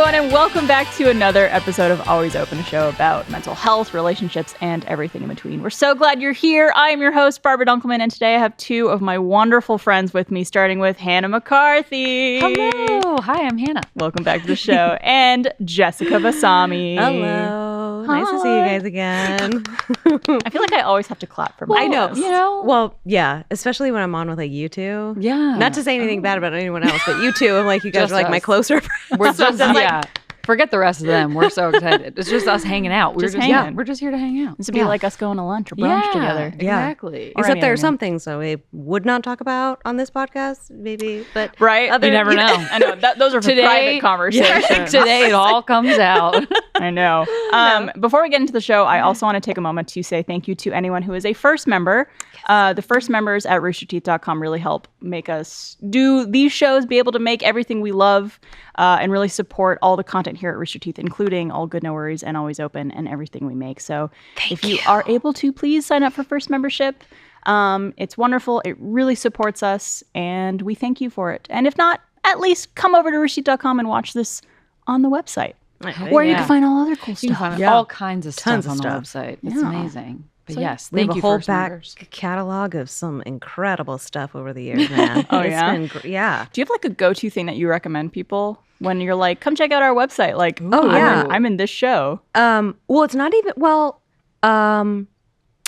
everyone, and welcome back to another episode of Always Open, a show about mental health, relationships, and everything in between. We're so glad you're here. I am your host, Barbara Dunkelman, and today I have two of my wonderful friends with me, starting with Hannah McCarthy. Hello. Hi, I'm Hannah. Welcome back to the show. And Jessica Vasami. Hello. Nice to see you guys again. I feel like I always have to clap for myself. I know. You know? Well, yeah, especially when I'm on with like you two. Yeah. Not to say anything bad about anyone else, but you two, I'm like, you guys Just are like my us. closer friends. We're just, yeah. Forget the rest of them. We're so excited. It's just us hanging out. Just hanging. We're just here to hang out. This would be like us going to lunch or brunch together. Yeah. Exactly. Or Except any there are other some things that we would not talk about on this podcast, maybe. But Right? other, You never know. I know. Those are for private conversations. Today it all comes out. I know. Before we get into the show, I also want to take a moment to say thank you to anyone who is a first member. The first members at roosterteeth.com really help make us do these shows, be able to make everything we love, and really support all the content here at Rooster Teeth, including All Good No Worries and Always Open and everything we make. So if you are able to, please sign up for first membership. It's wonderful. It really supports us, and we thank you for it. And if not, at least come over to roosterteeth.com and watch this on the website. Where you can find all other cool You can stuff. find all kinds of Tons stuff of on stuff. the website. It's Yeah. amazing. But So, yes, we have thank a you whole first back members. catalog of some incredible stuff over the years, man. Oh, It's yeah? been yeah. Do you have like a go-to thing that you recommend people when you're like, come check out our website? Like, Oh, yeah. I'm in this show. Well, it's not even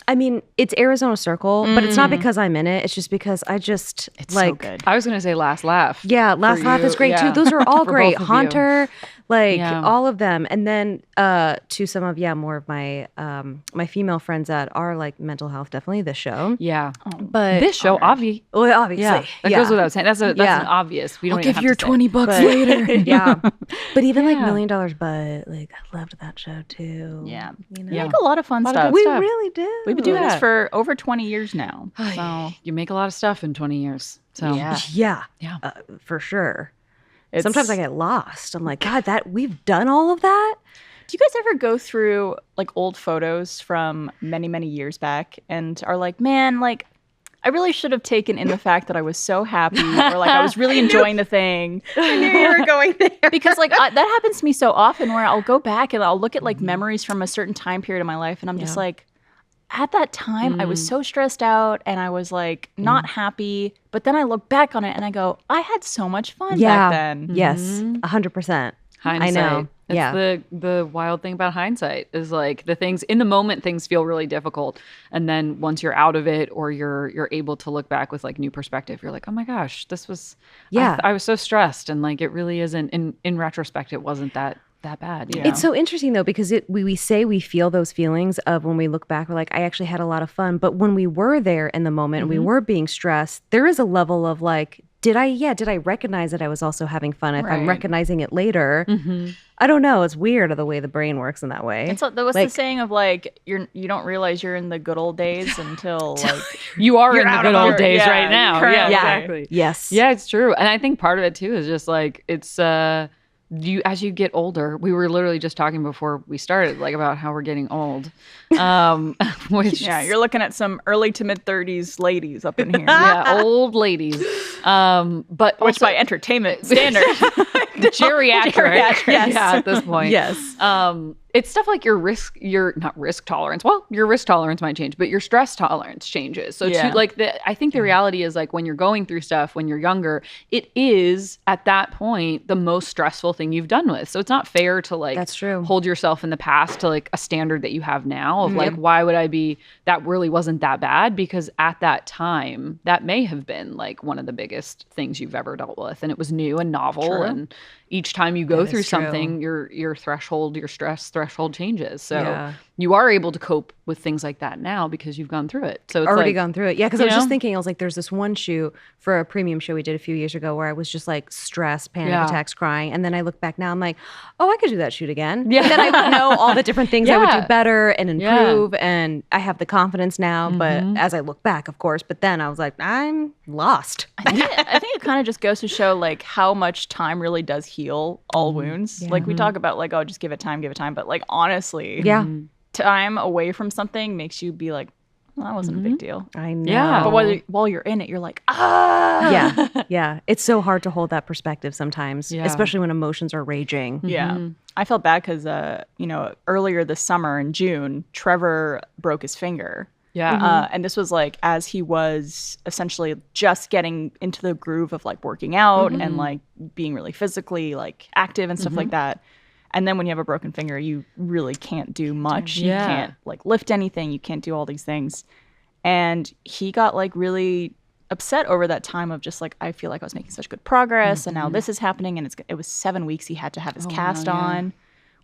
I mean, it's Arizona Circle, but it's not because I'm in it. It's just because I just It's like so good. I was going to say Last Laugh. Yeah, Last for Laugh you. is great Yeah. too. Those are all For great. both of you. Haunter, like Yeah. all of them. And then to some of more of my my female friends that are like mental health, definitely this show. Yeah. But This show, obviously. well, obviously, Yeah. That goes without saying. That's an Yeah. obvious. We don't I'll even give have you to say. $20 But- later. yeah. But even like Yeah. $1 Million But like I loved that show too. Yeah. You know? We make a lot of fun Lot of stuff. good We stuff. really do. We've been doing this Yeah. for over 20 years now. So You make a lot of stuff in 20 years. So Yeah. Yeah. Yeah. For sure. it's- Sometimes I get lost. I'm like, God, that we've done all of that. Do you guys ever go through like old photos from many, many years back and are like, man, like I really should have taken in the fact that I was so happy or like I was really enjoying the thing. I knew you were going there. Because like that happens to me so often where I'll go back and I'll look at like memories from a certain time period of my life and I'm just like, at that time I was so stressed out and I was like not happy, but then I look back on it and I go, I had so much fun back then. Yes, 100%. hindsight. I know. It's Yeah. the wild thing about hindsight is like the things in the moment things feel really difficult. And then once you're out of it or you're able to look back with like new perspective, you're like, oh my gosh, this was I was so stressed. And like it really isn't in retrospect, it wasn't that bad. You know? It's so interesting though because we say we feel those feelings of when we look back, we're like, I actually had a lot of fun. But when we were there in the moment and we were being stressed, there is a level of like, did I recognize that I was also having fun? If I'm Right. recognizing it later, I don't know. It's weird the way the brain works in that way. It's what's the Like- saying of like you don't realize you're in the good old days until like you are in the out good of old your- days yeah, right now. current- Yeah, yeah. exactly. Yes. Yeah, it's true. And I think part of it too is just like it's you as you get older. We were literally just talking before we started like about how we're getting old. Which yeah, you're looking at some early to mid 30s ladies up in here. yeah, old ladies. But Which also by entertainment standards, geriatric. Yes. Yeah, at this point. Yes. It's stuff like your not risk tolerance. Well, your risk tolerance might change, but your stress tolerance changes. So Yeah. I think the reality is like when you're going through stuff when you're younger, it is at that point the most stressful thing you've done with. So it's not fair to like That's true. hold yourself in the past to like a standard that you have now of like why would I be that really wasn't that bad because at that time that may have been like one of the biggest things you've ever dealt with and it was new and novel and each time you go That is through true. something your threshold your stress threshold changes so Yeah. you are able to cope with things like that now because you've gone through it so it's Already like, gone through it. Yeah, because I you was just know? thinking, I was like, there's this one shoot for a premium show we did a few years ago where I was just like stressed, panic Yeah. attacks, crying. And then I look back now, I'm like, oh, I could do that shoot again. Yeah. And then I know all the different things I would Yeah. do better and Yeah. improve. And I have the confidence now. But as I look back, of course, but then I was like, I'm lost. I think it kind of just goes to show like how much time really does heal all wounds. Like we talk about like, oh, just give it time. But like honestly, Yeah. time away from something makes you be like, Well, that wasn't a big deal. I know. Yeah. But while you're in it, you're like, ah. Yeah. It's so hard to hold that perspective sometimes, especially when emotions are raging. Yeah. I felt bad because, earlier this summer in June, Trevor broke his finger. Yeah. And this was like as he was essentially just getting into the groove of like working out and like being really physically like active and stuff like that. And then when you have a broken finger, you really can't do much. You can't like lift anything. You can't do all these things. And he got like really upset over that time of just like, I feel like I was making such good progress and now this is happening. And it was 7 weeks he had to have his cast on,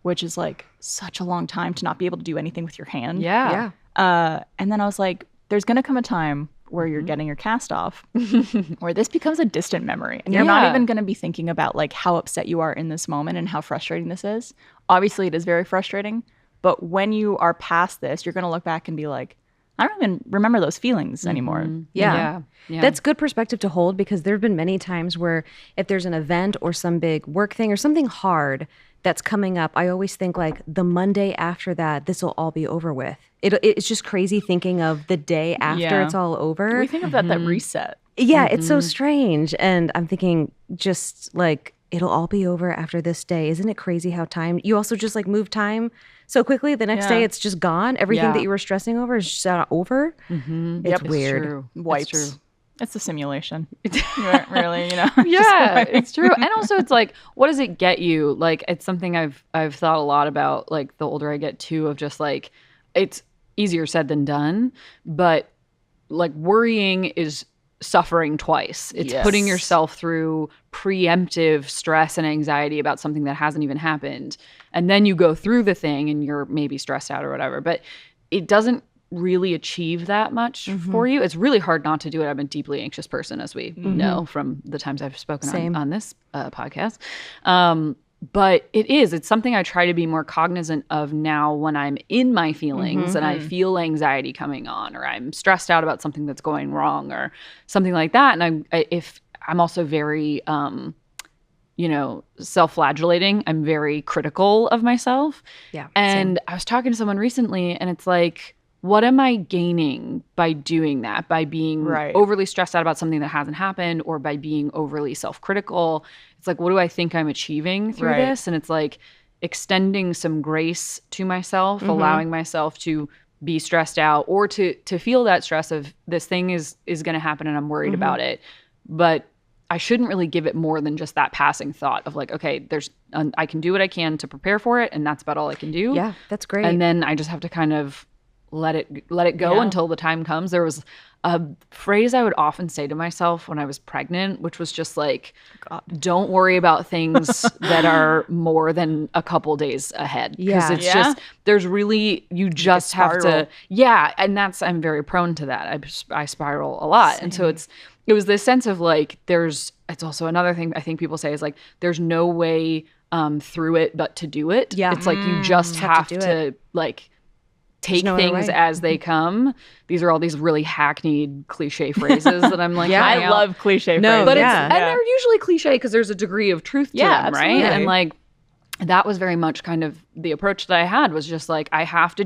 which is like such a long time to not be able to do anything with your hand. Yeah. And then I was like, there's going to come a time where you're getting your cast off, where this becomes a distant memory. And you're not even going to be thinking about like how upset you are in this moment and how frustrating this is. Obviously, it is very frustrating. But when you are past this, you're going to look back and be like, I don't even remember those feelings anymore. Yeah. That's good perspective to hold because there have been many times where if there's an event or some big work thing or something hard that's coming up, I always think like the Monday after that, this will all be over with. It's just crazy thinking of the day after it's all over. We think of that reset. Yeah, it's so strange. And I'm thinking just like, it'll all be over after this day. Isn't it crazy how time, you also just like move time so quickly. The next day it's just gone. Everything that you were stressing over is just over. It's weird. True. Wipes. It's true. It's a simulation. Really, Yeah, it's true. And also it's like, what does it get you? Like, it's something I've thought a lot about, like the older I get too, of just like, it's easier said than done, but like worrying is suffering twice. It's putting yourself through preemptive stress and anxiety about something that hasn't even happened. And then you go through the thing and you're maybe stressed out or whatever, but it doesn't really achieve that much for you. It's really hard not to do it. I'm a deeply anxious person, as we know from the times I've spoken on this podcast. But it's something I try to be more cognizant of now when I'm in my feelings and I feel anxiety coming on, or I'm stressed out about something that's going wrong or something like that. And I'm also very, self-flagellating. I'm very critical of myself. Yeah. And I was talking to someone recently and it's like, what am I gaining by doing that? By being overly stressed out about something that hasn't happened, or by being overly self-critical? It's like, what do I think I'm achieving through this? And it's like extending some grace to myself, allowing myself to be stressed out or to feel that stress of this thing is going to happen and I'm worried about it. But I shouldn't really give it more than just that passing thought of like, okay, I can do what I can to prepare for it, and that's about all I can do. Yeah, that's great. And then I just have to kind of let it go until the time comes. There was a phrase I would often say to myself when I was pregnant, which was just like, don't worry about things that are more than a couple days ahead. Because it's just, there's really, you just have to, and I'm very prone to that. I spiral a lot. Same. And so it was this sense of like, it's also another thing I think people say is like, there's no way through it but to do it. Yeah. It's like, you just have to like, take things as they come. These are all these really hackneyed cliche phrases that I'm like, I love cliche phrases. But and they're usually cliche because there's a degree of truth to them, absolutely. right? And like, that was very much kind of the approach that I had, was just like, I have to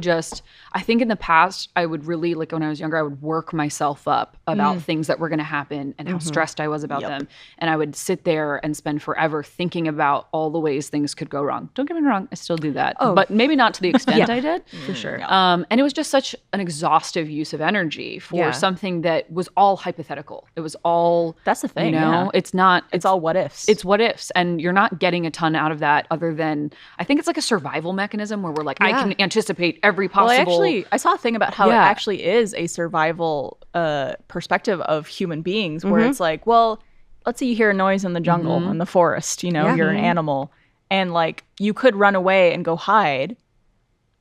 I think in the past, I would really, like when I was younger, I would work myself up about things that were going to happen and how stressed I was about them. And I would sit there and spend forever thinking about all the ways things could go wrong. Don't get me wrong, I still do that, but maybe not to the extent I did. For sure. And it was just such an exhaustive use of energy for something that was all hypothetical. It was all, that's the thing, it's not, it's all what ifs. It's what ifs. And you're not getting a ton out of that other than, I think it's like a survival mechanism where we're like, I can anticipate every possible. Well, I saw a thing about how it actually is a survival perspective of human beings, where it's like, well, let's say you hear a noise in the jungle, in the forest, you're an animal, and like you could run away and go hide.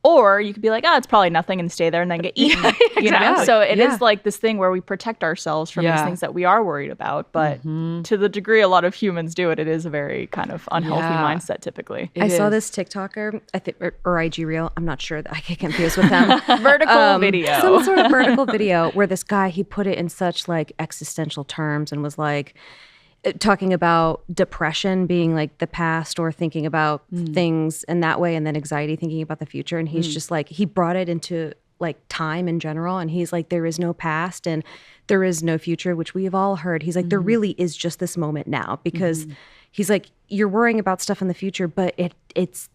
Or you could be like, it's probably nothing, and stay there and then get eaten. So it is like this thing where we protect ourselves from these things that we are worried about. But to the degree a lot of humans do it, it is a very kind of unhealthy mindset typically. I saw this TikToker, I think, or IG Reel. I'm not sure. I get confused with them. Vertical video. Some sort of vertical video where this guy, he put it in such like existential terms and was like, talking about depression being like the past, or thinking about things in that way, and then anxiety thinking about the future. And he's just like, he brought it into like time in general. And he's like, there is no past and there is no future, which we have all heard. He's like, there really is just this moment now, because he's like, you're worrying about stuff in the future, but it's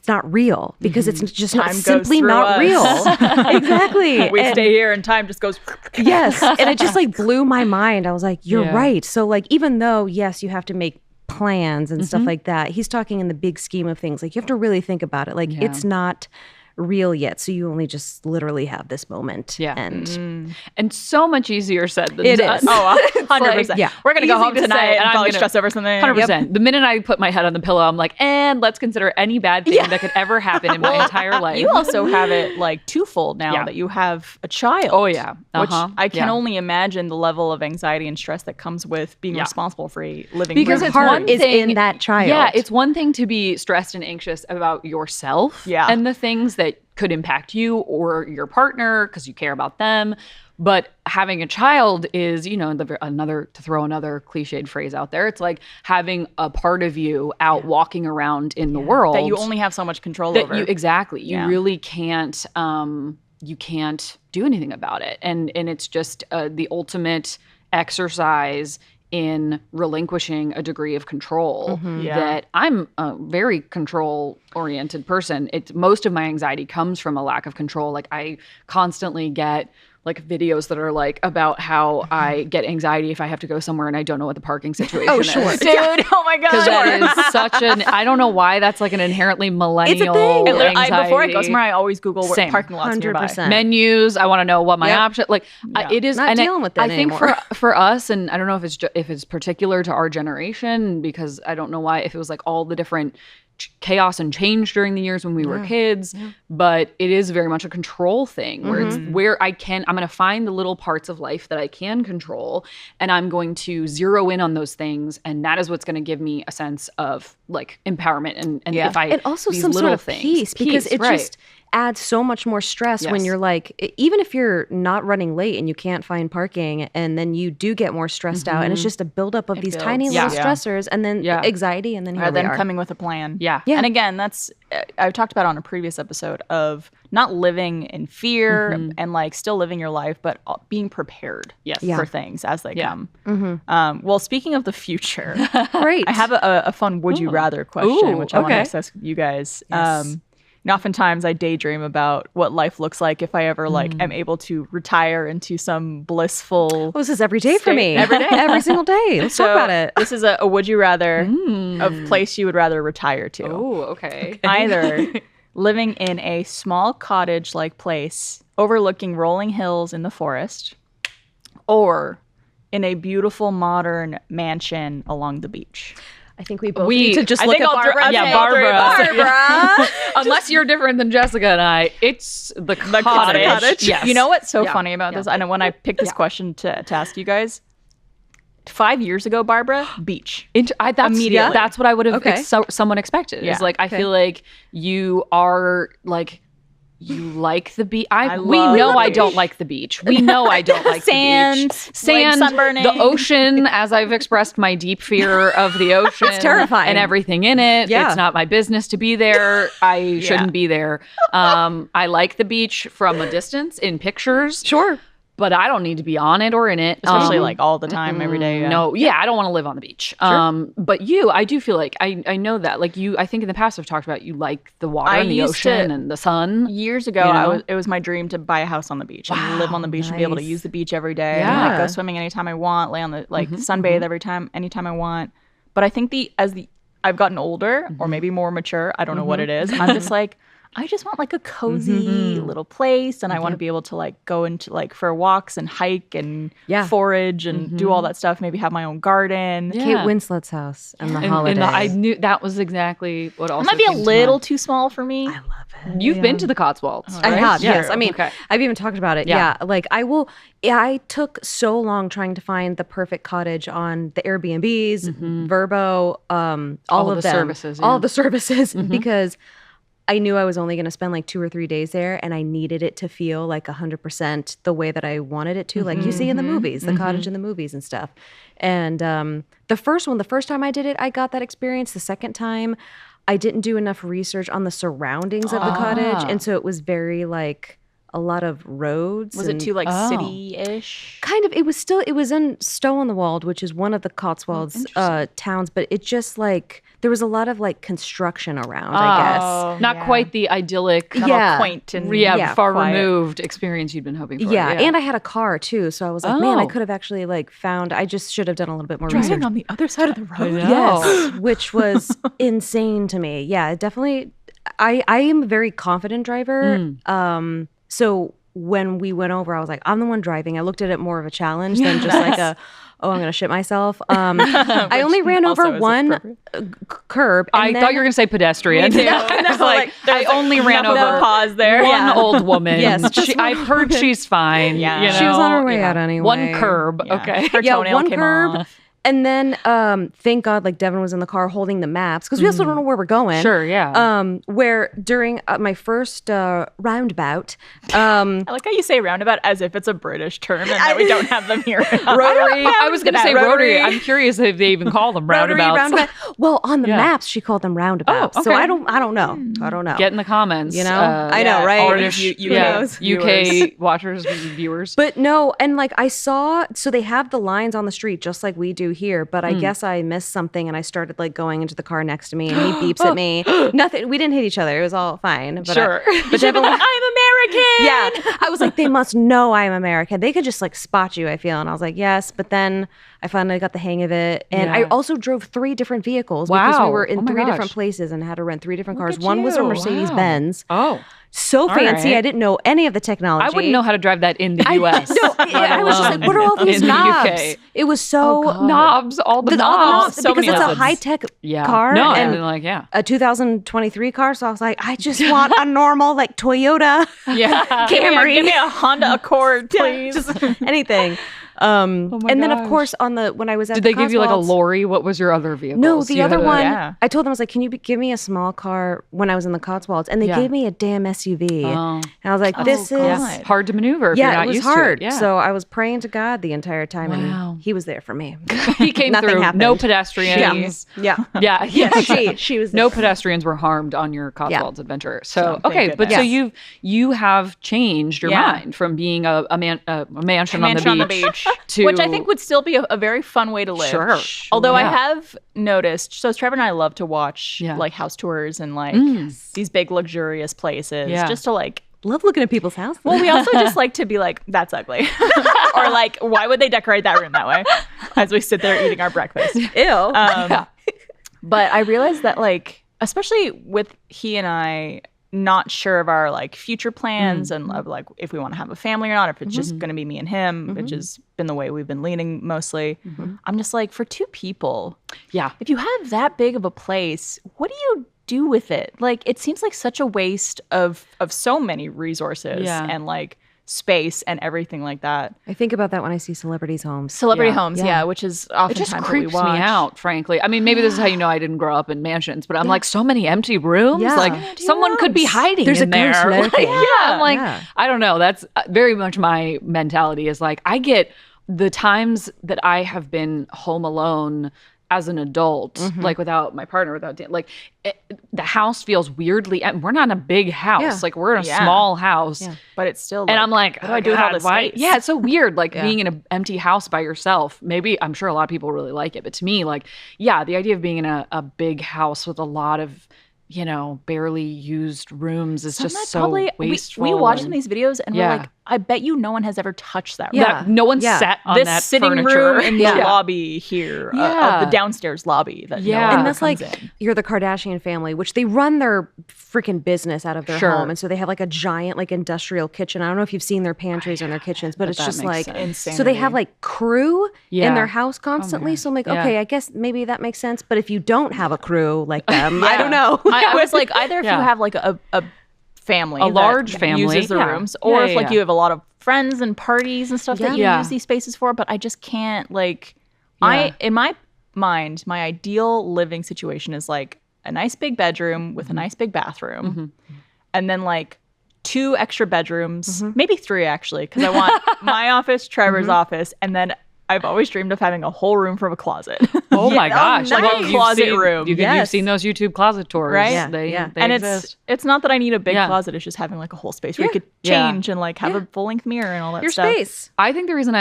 not real, because it's just simply not real. Exactly. We stay here and time just goes. Yes. And it just like blew my mind. I was like, you're right. So like, even though, yes, you have to make plans and stuff like that, he's talking in the big scheme of things. Like, you have to really think about it. Like, it's not real yet, so you only just literally have this moment. And so much easier said than it done. is. 100%. We're gonna go home tonight and probably stress over something. 100%. The minute I put my head on the pillow, I'm like, and let's consider any bad thing that could ever happen in my entire life. You also have it like twofold now that you have a child. Oh yeah. Which I can only imagine the level of anxiety and stress that comes with being responsible for a living because room. it's one is thing, in that child. Yeah, it's one thing to be stressed and anxious about yourself and the things that could impact you or your partner because you care about them. But having a child is, you know, to throw another cliched phrase out there, it's like having a part of you out walking around in the world that you only have so much control over. Exactly. You really can't. You can't do anything about it, and it's just the ultimate exercise in relinquishing a degree of control. That I'm a very control-oriented person. Most of my anxiety comes from a lack of control. Like, I constantly get like videos that are like about how I get anxiety if I have to go somewhere and I don't know what the parking situation is. Dude, oh my God. Because that is such I don't know why that's like an inherently millennial anxiety. Before I go somewhere, I always Google what parking lots 100%. Nearby. Menus. I want to know what my option, like it is. Not dealing with that I think anymore. for us, and I don't know if it's particular to our generation, because I don't know why, if it was like all the different chaos and change during the years when we were kids, but it is very much a control thing where it's where I'm going to find the little parts of life that I can control, and I'm going to zero in on those things, and that is what's going to give me a sense of like empowerment and if I and also some sort of peace, because it just adds so much more stress when you're like, even if you're not running late and you can't find parking, and then you do get more stressed out, and it's just a buildup of these tiny little stressors, and then anxiety, and then here we are. Coming with a plan. And again, that's I've talked about on a previous episode of not living in fear and like still living your life, but being prepared for things as they come. Well, speaking of the future, great. I have a fun would you rather question, which I want to ask you guys. And oftentimes I daydream about what life looks like if I ever like am able to retire into some blissful. This is every day for me. Every day, every single day. Let's talk about it. This is a would you rather of place you would rather retire to. Oh, okay. Either living in a small cottage-like place overlooking rolling hills in the forest, or in a beautiful modern mansion along the beach. I think we both need to just look at Barbara. Barbara. Unless you're different than Jessica and I, it's the cottage. Yes. You know what's so funny about this? I know when I picked this question to ask you guys, 5 years ago, Barbara, beach. Immediately. That's what I would have someone expected. It's like, I feel like you are like, you like the beach. We know I don't like the beach. We know I don't like sand, the beach. Sand, like sunburning. The ocean, as I've expressed my deep fear of the ocean. It's terrifying. And everything in it. Yeah. It's not my business to be there. I shouldn't be there. I like the beach from a distance in pictures. Sure. But I don't need to be on it or in it. Especially like all the time, every day. I don't want to live on the beach. Sure. But I do feel like, I know that. Like I think in the past I've talked about you like the water and the ocean and the sun. Years ago, it was my dream to buy a house on the beach and live on the beach and be able to use the beach every day. And like go swimming anytime I want, lay on the, sunbathe anytime I want. But I think I've gotten older or maybe more mature, I don't know what it is. I'm just like, I just want like a cozy little place, and I want to be able to like go into like for walks and hike and forage and do all that stuff. Maybe have my own garden. Yeah. Kate Winslet's house and the holidays. I knew that was exactly what also. It might be a little too small for me. I love it. You've been to the Cotswolds. Right? I have. Yes. I mean, I've even talked about it. Yeah. Like I will. I took so long trying to find the perfect cottage on the Airbnbs, Vrbo, all of the services, all the services, because I knew I was only going to spend like 2 or 3 days there, and I needed it to feel like 100% the way that I wanted it to, like you see in the movies, the cottage in the movies and stuff. And the first time I did it, I got that experience. The second time, I didn't do enough research on the surroundings of the cottage, and so it was very like a lot of roads. Was it too like city-ish? Kind of. It was in Stow-on-the-Wold, which is one of the Cotswolds towns, but it just like there was a lot of like construction around, I guess. Not quite the idyllic, quaint and far quiet. removed experience you'd been hoping for. Yeah, and I had a car too, so I was like, man, I could have actually like found. I just should have done a little bit more research on the other side of the road. Yes, which was insane to me. Yeah, definitely. I am a very confident driver. So when we went over, I was like, I'm the one driving. I looked at it more of a challenge than just like I'm going to shit myself. I only ran over one curb. I thought you were going to say pedestrian. I was like, I only ran over pause there. one old woman. Yes, I've heard she's fine. Yeah. You know? She was on her way out anyway. One curb. Yeah. Okay. Her toenail one came curb. off. And then, thank God, like Devin was in the car holding the maps because we also don't know where we're going. Sure, yeah. Where during my first roundabout, I like how you say roundabout as if it's a British term and that we don't have them here. Rotary. I was going to say rotary. I'm curious if they even call them roundabouts. roundabout. Well, on the maps, she called them roundabouts. Oh, So okay. I don't know. I don't know. Get in the comments. You know? I know, right? British, UK watchers, viewers. But no, and like I saw, so they have the lines on the street just like we do here, but I guess I missed something and I started like going into the car next to me and he beeps at me. Nothing, we didn't hit each other. It was all fine. But Sure. But Devin, I'm American. yeah. I was like, they must know I'm American. They could just like spot you, I feel. And I was like, yes. But then I finally got the hang of it. And I also drove 3 different vehicles because we were in 3 different places and had to rent 3 different cars. One was a Mercedes Benz. Oh. So fancy. right. I didn't know any of the technology. I wouldn't know how to drive that in the U.S. I was just like, what are all these in the knobs? UK. It was so knobs, all the knobs. So because many it's a knobs. high-tech Yeah. car No, and and like, a 2023 car. So I was like, I just want a normal like Toyota Camry. Give me a Honda Accord, please. Just anything. And then of course when I was at Did the they give you like a Cotswolds- lorry? What was your other vehicle? No, the other one. yeah. I told them I was like, "Can you give me a small car?" When I was in the Cotswolds, and they gave me a damn SUV. And I was like, "This is God. hard to maneuver if you're not it was used hard." to it. Yeah. So I was praying to God the entire time, Wow. and He was there for me. he came Nothing through. happened. No pedestrians. Yeah, Yeah. she was. No pedestrians were harmed on your Cotswolds adventure. So okay, thank but so goodness. you have changed your mind from being a mansion on the beach to which I think would still be a very fun way to live. Sure. Although I Yeah. have noticed, so Trevor and I love to watch like house tours and like these big luxurious places just to like. Love looking at people's houses. Well, we also just like to be like, that's ugly. Or like, why would they decorate that room that way? As we sit there eating our breakfast. Ew. But I realized that like, especially with he and I not sure of our like future plans and of like if we want to have a family or not, if it's just going to be me and him, which has been the way we've been leaning mostly. I'm just like, for 2 people, if you have that big of a place, what do you do with it? Like, it seems like such a waste of so many resources and like space and everything like that. I think about that when I see celebrities' homes. Celebrity homes, which is often it just creeps me out, frankly. I mean, maybe this is how you know I didn't grow up in mansions, but I'm like, so many empty rooms. Yeah. Like, someone could be hiding There's in a there. ghost Like, lurking. I'm like, Yeah. I don't know. That's very much my mentality is like, I get the times that I have been home alone as an adult, like without my partner, without Dan, like the house feels weirdly, and we're not in a big house. Yeah. Like we're in a small house. But it's still And I'm like, what do I do with all this space? Yeah, it's so weird, like being in an empty house by yourself. Maybe, I'm sure a lot of people really like it, but to me, like, yeah, the idea of being in a big house with a lot of, barely used rooms is just so wasteful. We watch some of these videos and we're like, I bet you no one has ever touched that room. That no one sat on this that sitting furniture. room in the lobby here, of the downstairs lobby. That no one And ever that's like, comes in. you're the Kardashian family, which they run their freaking business out of their home. And so they have like a giant like industrial kitchen. I don't know if you've seen their pantries and their kitchens, but it's that just makes like, sense. so they have like crew in their house Oh constantly. So I'm like, okay, I guess maybe that makes sense. But if you don't have a crew like them, I don't know. I was like, either if you have like a family, A large that family, uses the yeah. rooms, or Yeah, if yeah, like yeah. you have a lot of friends and parties and stuff that you Yeah. use these spaces for. But I just can't like, Yeah. in my mind, my ideal living situation is like a nice big bedroom with a nice big bathroom, and then like 2 extra bedrooms, maybe 3 actually, because I want my office, Trevor's office, and then I've always dreamed of having a whole room from a closet. Oh my gosh! Like a closet room. You've seen those YouTube closet tours, right? Yeah, They and exist. it's not that I need a big closet. It's just having like a whole space where you could change and like have a full length mirror and all that Your stuff. space. I think the reason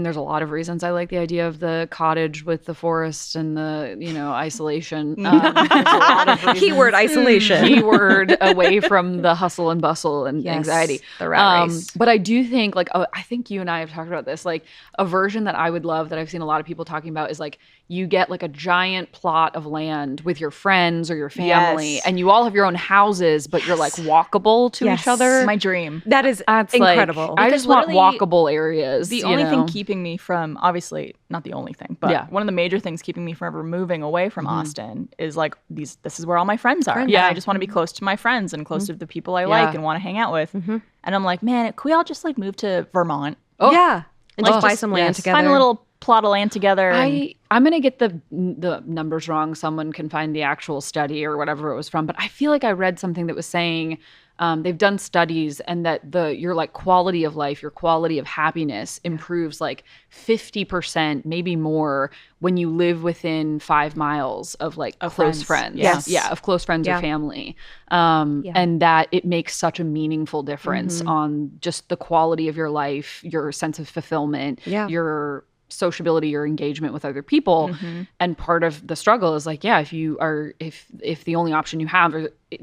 there's a lot of reasons I like the idea of the cottage with the forest and the, isolation. There's a lot of reasons. Keyword isolation. Keyword away from the hustle and bustle and anxiety. The rat race. But I do think I think you and I have talked about this, like a version that I would love that I've seen a lot of people talking about is like you get like a giant plot of land with your friends or your family and you all have your own houses, but you're like walkable to each other. My dream. That is incredible. I just want walkable areas. The only thing keeping me from, obviously not the only thing, but one of the major things keeping me from ever moving away from Austin is like this is where all my friends are. Yeah. I just want to be close to my friends and close to the people I like and want to hang out with. And I'm like, man, can we all just like move to Vermont? Oh yeah. And just buy some land together. Find a little plot of land together. I'm gonna get the numbers wrong. Someone can find the actual study or whatever it was from, but I feel like I read something that was saying they've done studies and that your like quality of life, your quality of happiness improves like 50%, maybe more, when you live within 5 miles of like close friends. Yeah, of close friends or family. And that it makes such a meaningful difference on just the quality of your life, your sense of fulfillment, your sociability, your engagement with other people. And part of the struggle is like, if the only option you have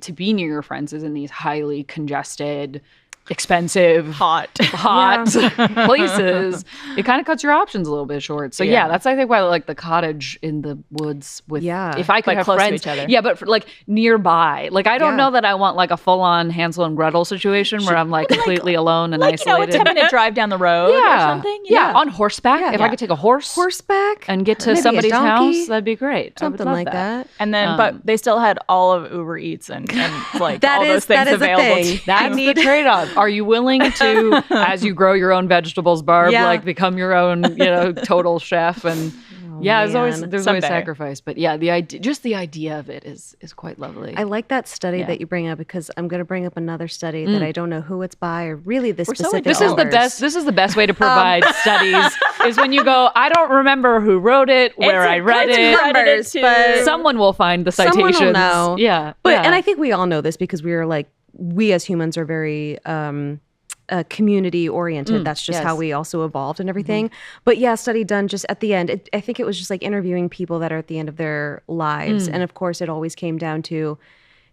to be near your friends is in these highly congested, expensive, hot places, it kind of cuts your options a little bit short. So that's I think why I like the cottage in the woods with if I could have close friends to each other. Yeah, but for, like nearby. Like I don't know that I want like a full-on Hansel and Gretel situation where I'm like completely alone and isolated. A 10-minute drive down the road or something. Yeah, on horseback. If I could take a horseback and get to somebody's house, that'd be great. Something like that. And then, but they still had all of Uber Eats and like all those things available to you. That's the trade-off. Are you willing to, as you grow your own vegetables, Barb, like become your own, total chef? And there's always sacrifice. But yeah, the idea of it is quite lovely. I like that study that you bring up because I'm going to bring up another study that I don't know who it's by or really the specific. This is the best way to provide studies is when you go, I don't remember who wrote it, where I read it. But someone will find the citations. Someone will know. Yeah, and I think we all know this because we as humans are very community oriented. That's just how we also evolved and everything. But study done just at the end. I think it was just like interviewing people that are at the end of their lives. And of course, it always came down to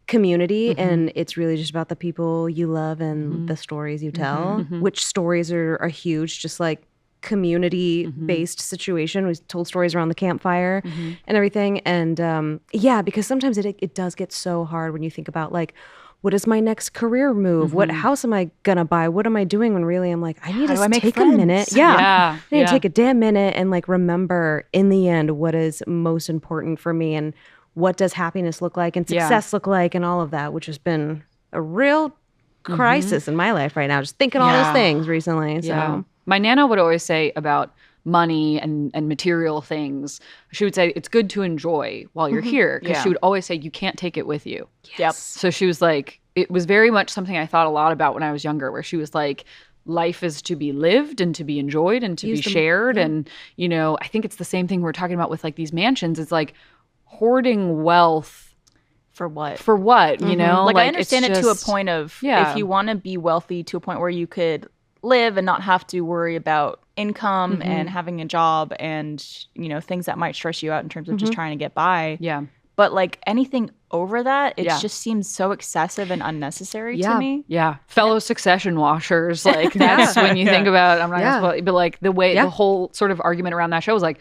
community. And it's really just about the people you love and the stories you tell, which stories are huge, just like community-based situation. We told stories around the campfire and everything. And because sometimes it does get so hard when you think about like, what is my next career move? What house am I gonna buy? What am I doing when really I'm like, I need to take a minute. I need to take a damn minute and like remember in the end what is most important for me and what does happiness look like and success look like and all of that, which has been a real crisis in my life right now. Just thinking all those things recently. So my Nana would always say about money and material things, she would say it's good to enjoy while you're here, because she would always say you can't take it with you. So she was like, it was very much something I thought a lot about when I was younger, where she was like, life is to be lived and to be enjoyed and to be shared. And I think it's the same thing we're talking about with like these mansions. It's like hoarding wealth for what? Like I understand it to a point of if you want to be wealthy to a point where you could live and not have to worry about income and having a job and things that might stress you out in terms of just trying to get by. But like anything over that, it just seems so excessive and unnecessary to me. Fellow succession washers, like that's when you think about, I'm not gonna spoil, but like the way the whole sort of argument around that show was like,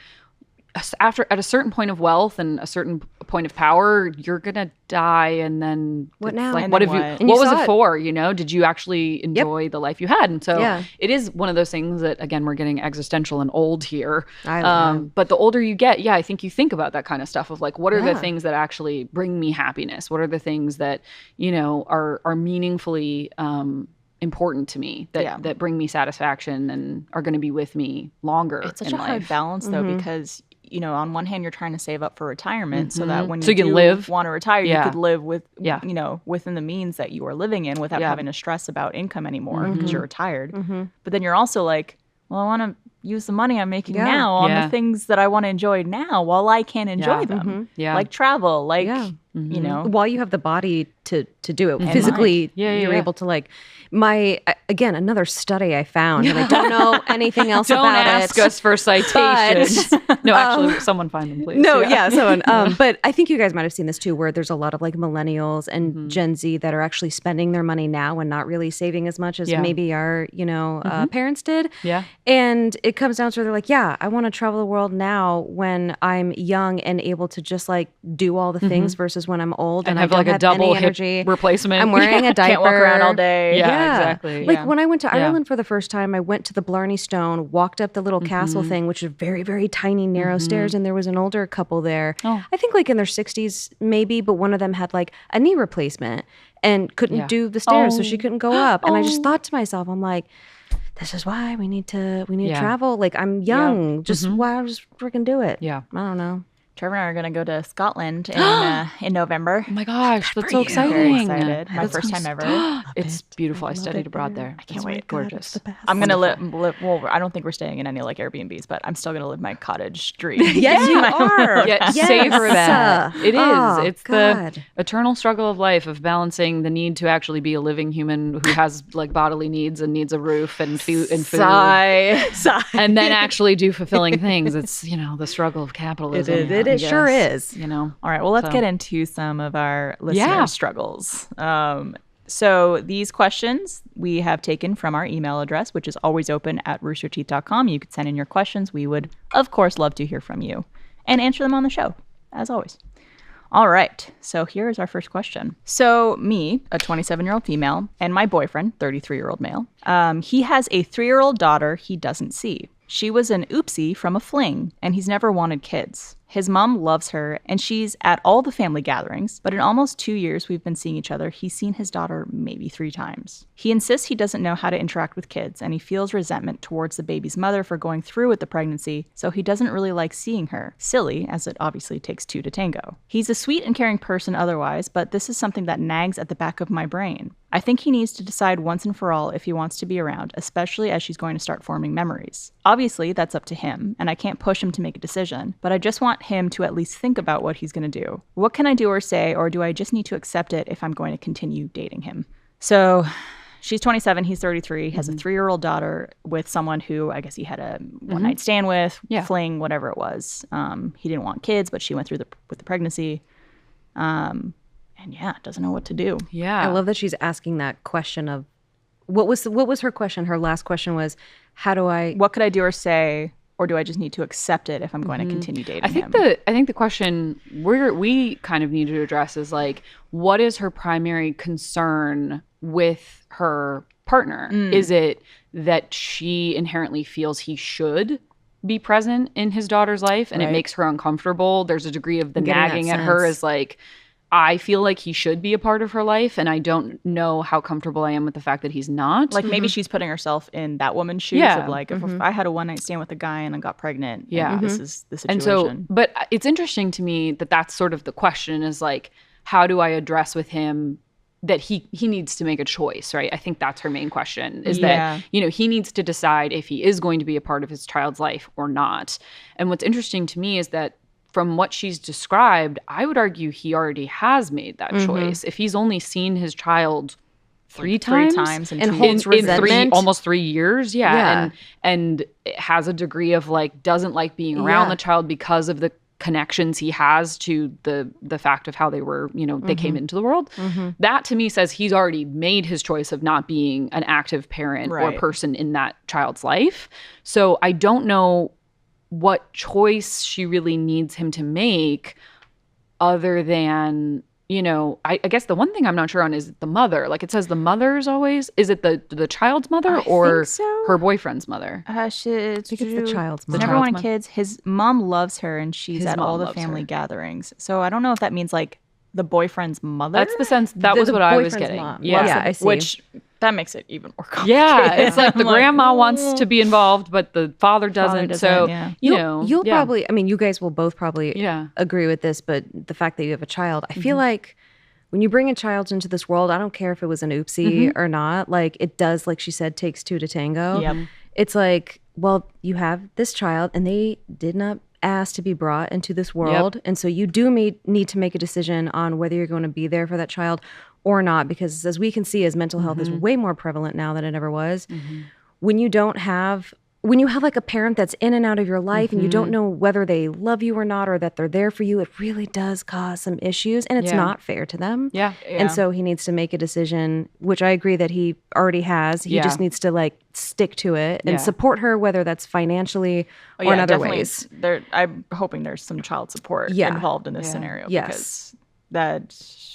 at a certain point of wealth and a certain point of power, you're gonna die, and then what now? Like, and what have you? What was it for? Did you actually enjoy the life you had? And so it is one of those things that, again, we're getting existential and old here. But the older you get, I think you think about that kind of stuff of like, what are the things that actually bring me happiness? What are the things that are meaningfully important to me, that bring me satisfaction and are going to be with me longer. It's such a hard balance though, because on one hand, you're trying to save up for retirement so that when you can live, want to retire, you could live with, within the means that you are living in without having to stress about income anymore because you're retired. But then you're also like, well, I want to, use the money I'm making now on the things that I want to enjoy now while I can enjoy them. Like travel, like, you know. While you have the body to do it physically, you're able to like, again, another study I found, and I don't know anything else about it. Don't ask us for citations. No, actually, someone find them, please. No, someone. But I think you guys might have seen this too, where there's a lot of like millennials and Gen Z that are actually spending their money now and not really saving as much as maybe our, parents did. Yeah. And it comes down to they're like, I want to travel the world now when I'm young and able to just like do all the things versus when I'm old and I have don't like a have double any energy. hip replacement. I'm wearing a diaper. Can't walk around all day. Yeah, exactly. Like when I went to Ireland for the first time, I went to the Blarney Stone, walked up the little castle thing, which is very, very tiny, narrow stairs, and there was an older couple there. Oh. I think like in their 60s maybe, but one of them had like a knee replacement and couldn't do the stairs, so she couldn't go up. And I just thought to myself, I'm like, this is why we need to travel. Like I'm young, just why don't I just freaking do it? Yeah, I don't know. Trevor and I are going to go to Scotland in November. Oh my gosh, that's so exciting. Very excited. My first time ever. It's beautiful. I studied abroad there. I can't wait. Gorgeous. I'm going to live, well, I don't think we're staying in any like Airbnbs, but I'm still going to live my cottage dream. Yes, you are. Yeah, savor that. It is. Oh, it's the eternal struggle of life of balancing the need to actually be a living human who has like bodily needs and needs a roof and food. Sigh. And then actually do fulfilling things. It's, the struggle of capitalism. It sure is. All right. Well, let's get into some of our listener struggles. So these questions we have taken from our email address, which is always open at roosterteeth.com. You could send in your questions. We would, of course, love to hear from you and answer them on the show, as always. All right. So here is our first question. So me, a 27-year-old female, and my boyfriend, 33-year-old male, he has a 3-year-old daughter he doesn't see. She was an oopsie from a fling, and he's never wanted kids. His mom loves her, and she's at all the family gatherings, but in almost 2 years we've been seeing each other, he's seen his daughter maybe 3 times. He insists he doesn't know how to interact with kids, and he feels resentment towards the baby's mother for going through with the pregnancy, so he doesn't really like seeing her. Silly, as it obviously takes 2 to tango. He's a sweet and caring person otherwise, but this is something that nags at the back of my brain. I think he needs to decide once and for all if he wants to be around, especially as she's going to start forming memories. Obviously, that's up to him, and I can't push him to make a decision, but I just want him to at least think about what he's going to do. What can I do or say, or do I just need to accept it if I'm going to continue dating him? So she's 27, he's 33, has a 3-year-old daughter with someone who I guess he had a one-night stand with, fling, whatever it was. He didn't want kids, but she went through with the pregnancy. And doesn't know what to do. Yeah. I love that she's asking that question of what was her question? Her last question was, what could I do or say, or do I just need to accept it if I'm going to continue dating him? I think the question we kind of need to address is like, what is her primary concern with her partner? Is it that she inherently feels he should be present in his daughter's life and it makes her uncomfortable? There's a degree of the nagging at her is like, I feel like he should be a part of her life, and I don't know how comfortable I am with the fact that he's not. Like maybe she's putting herself in that woman's shoes of like, if I had a one-night stand with a guy and I got pregnant, this is the situation. And so, but it's interesting to me that that's sort of the question is like, how do I address with him that he needs to make a choice, right? I think that's her main question is that, he needs to decide if he is going to be a part of his child's life or not. And what's interesting to me is that from what she's described, I would argue he already has made that choice. If he's only seen his child three times and holds resentment, almost 3 years, and has a degree of like doesn't like being around the child because of the connections he has to the fact of how they were, they came into the world. That to me says he's already made his choice of not being an active parent or person in that child's life. So I don't know what choice she really needs him to make other than, I guess the one thing I'm not sure on is the mother. Like it says the mother's always, is it the child's mother or her boyfriend's mother? I think it's the child's mother. Never wanted kids. His mom loves her and she's at all the family gatherings. So I don't know if that means like the boyfriend's mother. That's the sense. That was what I was getting. Mom. Yeah, I see. Which that makes it even more complicated. Yeah, it's like the grandma wants to be involved, but the father doesn't. So, you'll probably, you guys will both probably agree with this, but the fact that you have a child, I feel like when you bring a child into this world, I don't care if it was an oopsie or not, like it does, like she said, takes 2 to tango. Yep. It's like well, you have this child and they did not ask to be brought into this world. And so you do need to make a decision on whether you're going to be there for that child or not, because as we can see, as mental health is way more prevalent now than it ever was, when you have like a parent that's in and out of your life and you don't know whether they love you or not, or that they're there for you, it really does cause some issues, and it's not fair to them. And so he needs to make a decision, which I agree that he already has. He just needs to like stick to it and support her, whether that's financially or in other ways. I'm hoping there's some child support involved in this scenario, because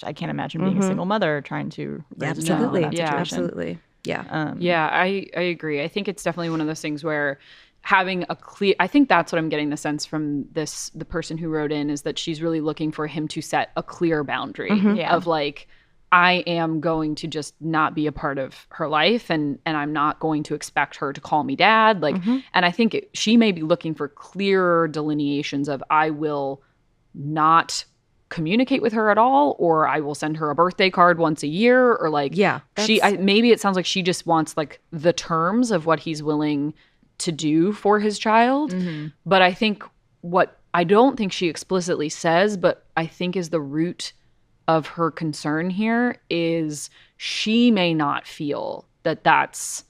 I can't imagine being a single mother trying to raise a child in that situation. Absolutely. I agree. I think it's definitely one of those things where having a clear, I think that's what I'm getting the sense from the person who wrote in, is that she's really looking for him to set a clear boundary of like, I am going to just not be a part of her life, and I'm not going to expect her to call me dad. Like, and I think she may be looking for clearer delineations of, I will not communicate with her at all, or I will send her a birthday card once a year, or like maybe it sounds like she just wants like the terms of what he's willing to do for his child. But I think what I don't think she explicitly says, but I think is the root of her concern here, is she may not feel that that's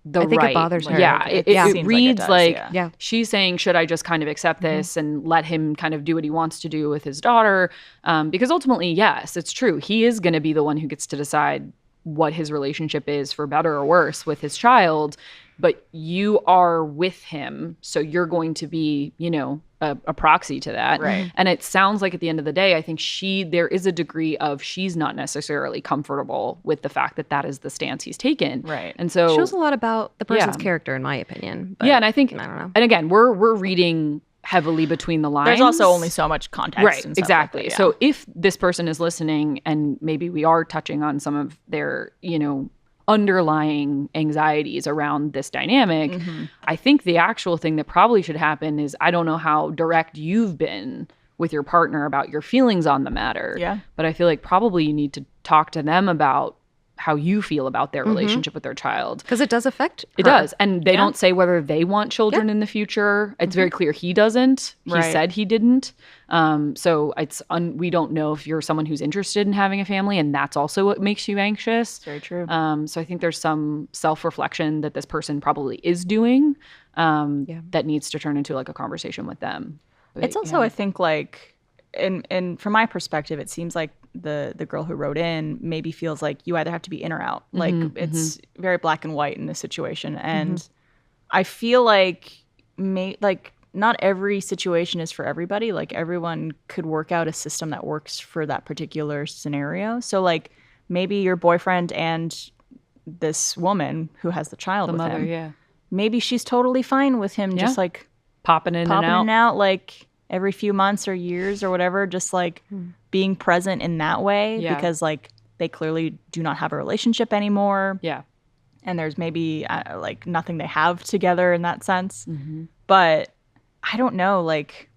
I think it bothers her. Yeah, it reads like she's saying, should I just kind of accept this and let him kind of do what he wants to do with his daughter? Because ultimately, yes, it's true. He is going to be the one who gets to decide what his relationship is, for better or worse, with his child. But you are with him, so you're going to be, a proxy to that. Right. And it sounds like at the end of the day, I think there is a degree of she's not necessarily comfortable with the fact that that is the stance he's taken. Right. And so it shows a lot about the person's character, in my opinion. But, and I think, I don't know. And again, we're reading heavily between the lines. There's also only so much context. Right, and exactly. Like that, So if this person is listening and maybe we are touching on some of their, underlying anxieties around this dynamic, I think the actual thing that probably should happen is, I don't know how direct you've been with your partner about your feelings on the matter. Yeah. But I feel like probably you need to talk to them about how you feel about their relationship with their child. Because it does affect her. It does. And they don't say whether they want children in the future. It's very clear he doesn't. He said he didn't. So we don't know if you're someone who's interested in having a family, and that's also what makes you anxious. Very true. So I think there's some self-reflection that this person probably is doing that needs to turn into like a conversation with them. But, it's also, I think, like, and from my perspective, it seems like the girl who wrote in maybe feels like you either have to be in or out. Like, it's very black and white in this situation. And I feel like not every situation is for everybody. Like, everyone could work out a system that works for that particular scenario. So, like, maybe your boyfriend and this woman who has the child with him, maybe she's totally fine with him just like popping in and out like every few months or years or whatever, just like being present in that way, because like they clearly do not have a relationship anymore. Yeah. And there's maybe like nothing they have together in that sense. But I don't know, like,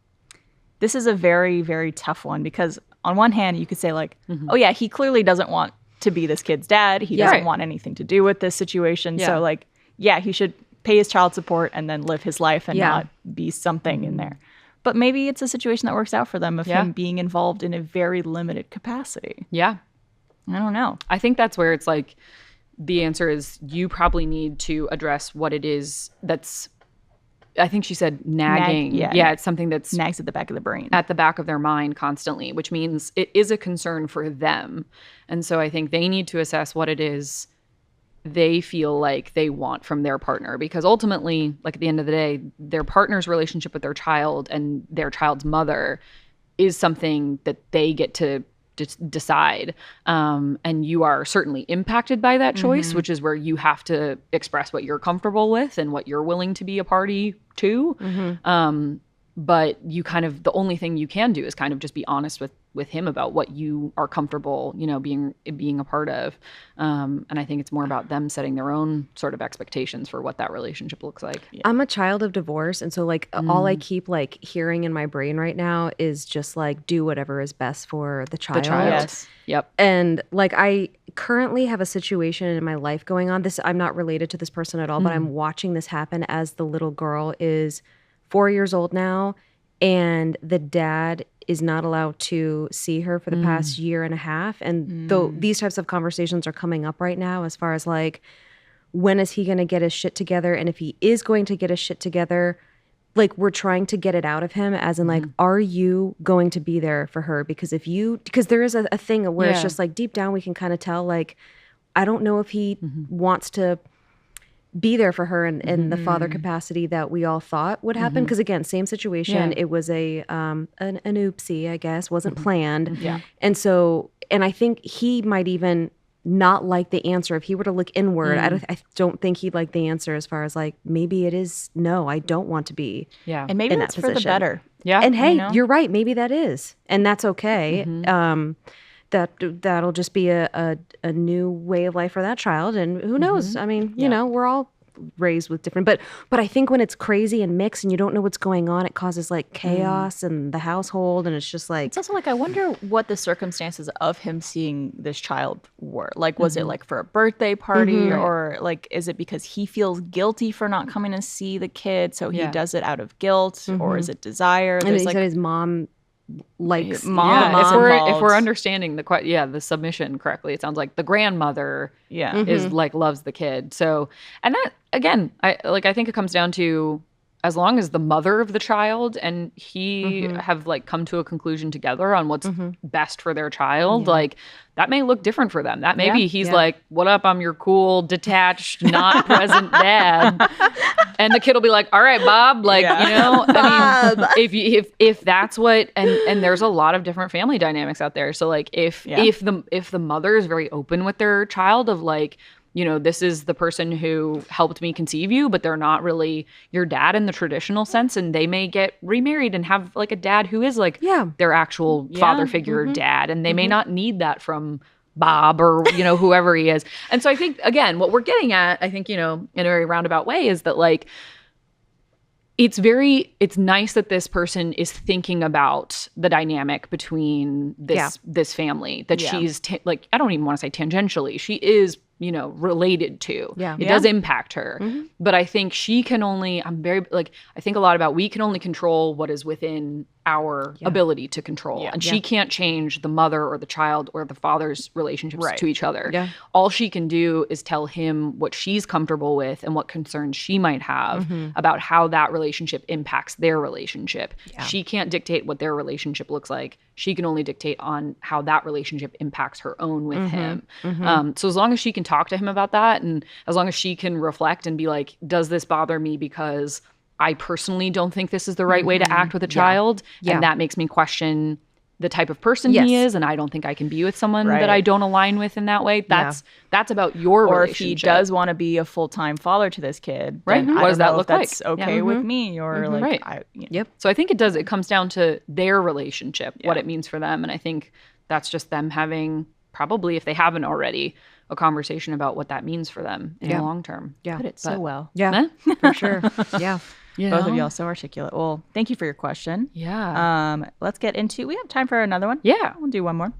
this is a very, very tough one, because on one hand you could say like, oh yeah, he clearly doesn't want to be this kid's dad. He doesn't want anything to do with this situation. So like, yeah, he should pay his child support and then live his life and not be something in there. But maybe it's a situation that works out for them of him being involved in a very limited capacity. Yeah. I don't know. I think that's where it's like, the answer is you probably need to address what it is that's, I think she said nagging. It's something that's nags at the back of the brain. At the back of their mind constantly, which means it is a concern for them. And so I think they need to assess what it is they feel like they want from their partner, because ultimately, like at the end of the day, their partner's relationship with their child and their child's mother is something that they get to decide. And you are certainly impacted by that choice, which is where you have to express what you're comfortable with and what you're willing to be a party to. But you kind of, the only thing you can do is kind of just be honest with with him about what you are comfortable, being a part of. And I think it's more about them setting their own sort of expectations for what that relationship looks like. Yeah. I'm a child of divorce. And so like all I keep like hearing in my brain right now is just like, do whatever is best for the child. Yes. Yep. And like I currently have a situation in my life going on. I'm not related to this person at all, but I'm watching this happen as the little girl is 4 years old now. And the dad is not allowed to see her for the past year and a half. And though these types of conversations are coming up right now as far as like, when is he going to get his shit together? And if he is going to get his shit together, like we're trying to get it out of him as in like, are you going to be there for her? Because because there is a thing where it's just like deep down we can kind of tell like, I don't know if he wants to be there for her in the father capacity that we all thought would happen. Because again, same situation. It was an oopsie, I guess, wasn't planned. Yeah. And I think he might even not like the answer. If he were to look inward, I don't think he'd like the answer as far as like, maybe it is, no, I don't want to be. Yeah. And maybe that's for the better. Yeah. And hey, you're right. Maybe that is. And that's okay. That'll just be a new way of life for that child. And who knows? I mean, you know, we're all raised with different, but I think when it's crazy and mixed and you don't know what's going on, it causes like chaos in the household. And it's just like, it's also like, I wonder what the circumstances of him seeing this child were. Like, was it like for a birthday party or like, is it because he feels guilty for not coming to see the kid? So he does it out of guilt or is it desire? And he said his mom likes mom. If we're understanding the submission correctly, it sounds like the grandmother is like loves the kid. So, and that again, I think it comes down to as long as the mother of the child and he have like come to a conclusion together on what's best for their child, like that may look different for them. That maybe he's like, what up? I'm your cool, detached, not present dad. And the kid will be like, all right, Bob, like, I mean, if that's what, and there's a lot of different family dynamics out there. So like if the mother is very open with their child of like, this is the person who helped me conceive you, but they're not really your dad in the traditional sense. And they may get remarried and have like a dad who is like their actual father figure dad. And they may not need that from Bob or, whoever he is. And so I think, again, what we're getting at, I think, in a very roundabout way is that like, it's nice that this person is thinking about the dynamic between this family that she's like, I don't even want to say tangentially. She is, related to. It does impact her. But I think she can only, I think a lot about we can only control what is within our ability to control. And she can't change the mother or the child or the father's relationships to each other. All she can do is tell him what she's comfortable with and what concerns she might have about how that relationship impacts their relationship. She can't dictate what their relationship looks like. She can only dictate on how that relationship impacts her own with him. So as long as she can talk to him about that, and as long as she can reflect and be like, does this bother me because I personally don't think this is the right way to act with a child, and that makes me question the type of person he is, and I don't think I can be with someone that I don't align with in that way. That's about your relationship. Or if he does want to be a full-time father to this kid, right? What does that look like? That's okay with me, or like, So I think it comes down to their relationship, what it means for them, and I think that's just them having, probably if they haven't already, a conversation about what that means for them in the long term. Put it so well. For sure. Both of y'all so articulate. Well, thank you for your question. Let's get into, we have time for another one. We'll do one more.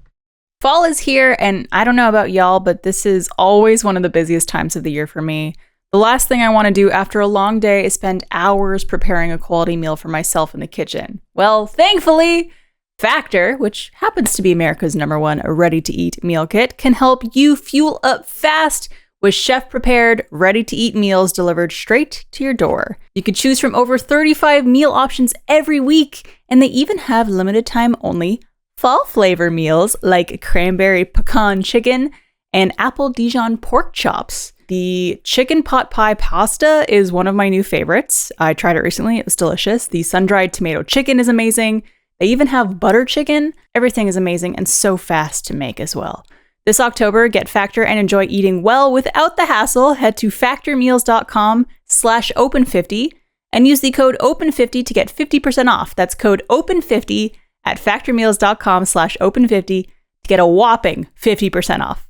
Fall is here, and I don't know about y'all, but this is always one of the busiest times of the year for me. The last thing I want to do after a long day is spend hours preparing a quality meal for myself in the kitchen. Well, thankfully, Factor, which happens to be America's #1 ready-to-eat meal kit, can help you fuel up fast with chef-prepared, ready-to-eat meals delivered straight to your door. You can choose from over 35 meal options every week, and they even have limited-time only fall flavor meals like cranberry pecan chicken and apple Dijon pork chops. The chicken pot pie pasta is one of my new favorites. I tried it recently. It was delicious. The sun-dried tomato chicken is amazing. They even have butter chicken. Everything is amazing and so fast to make as well. This October, get Factor and enjoy eating well without the hassle. Head to factormeals.com/open50 and use the code OPEN50 to get 50% off. That's code OPEN50 at factormeals.com/open50 to get a whopping 50% off.